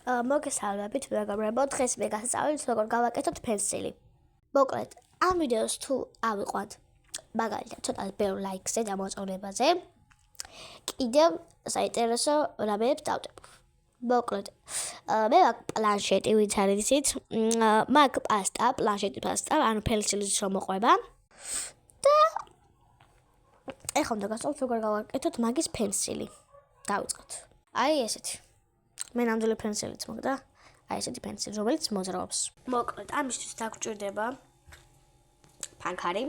მოგესალმებით, მეგობრებო, დღეს მე გასწავლით როგორ გავაკეთოთ პენსილი. მოკლედ, ამ ვიდეოს თუ ავიყვანთ, მაგალითად, ცოტა ბევრ ლაიქზე და მოწონებაზე, კიდევ საინტერესო რამეებს დავდებ. მოკლედ, მე მაქვს პლანშეტი, ვინც არის იცით, მაქვს პასტა, პლანშეტი პასტა, ანუ პენსილის რომ მოყვება. და ეხლა უნდა გასწავლოთ როგორ გავაკეთოთ მაგის პენსილი. დავიწყოთ. აი ესეთი. მე ნამდვილი პენსილიც მოგდა. აი ესეთი პენსილი, რომელიც მოძრაობს. მოკლედ, ამისთვის დაგჭირდება ფანქარი.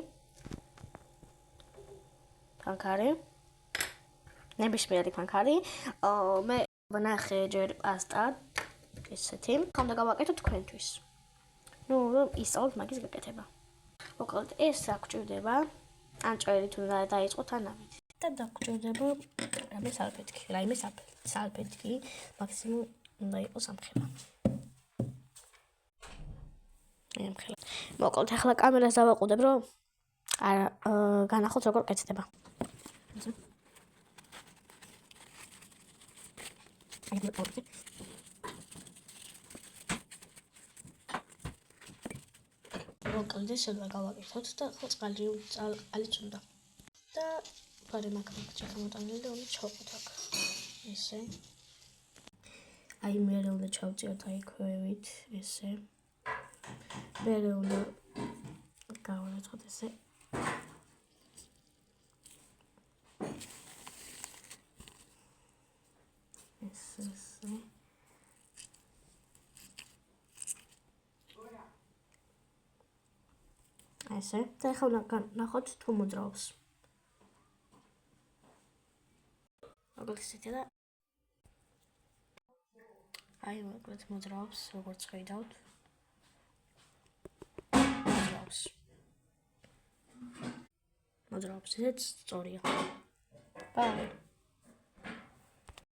ნებისმიერი ფანქარი. მე ვნახე ჯერ პასტა ესეთი. ხომ და გავაკეთოთ თქვენთვის. რომ ისწავლოთ მაგის გაკეთება. მოკლედ, ეს დაგჭირდება. ან ჭერით უნდა დაიწყოთ ან ამით. და დაგჭირდება რამე სალფეტკი, რაიმე სალფეტკი, მაქსიმუმ უნდა იყოს ამხელა. მოკლედ, ახლა კამერას დავაყუდებ, რომ განახოთ როგორ კეთდება. მოკლედ, ეს უნდა გავაკეთოთ და ახლა წყალიც უნდა. და ფარი მაქვს ჩამოტანილი და უნდა ჩავყოთ აქ. ესე. აი მე უნდა ჩავწიოთ აი ქვევით, ესე. მე უნდა გავარაცხოთ ესე. ესე. ესე. და ახლა ნახოთ თუ მოძრაობს. როგორც ისეთი და აი მოკლედ მოძრაობს, როგორც ხედავთ. მოძრაობს, ესეც სწორია. Bye.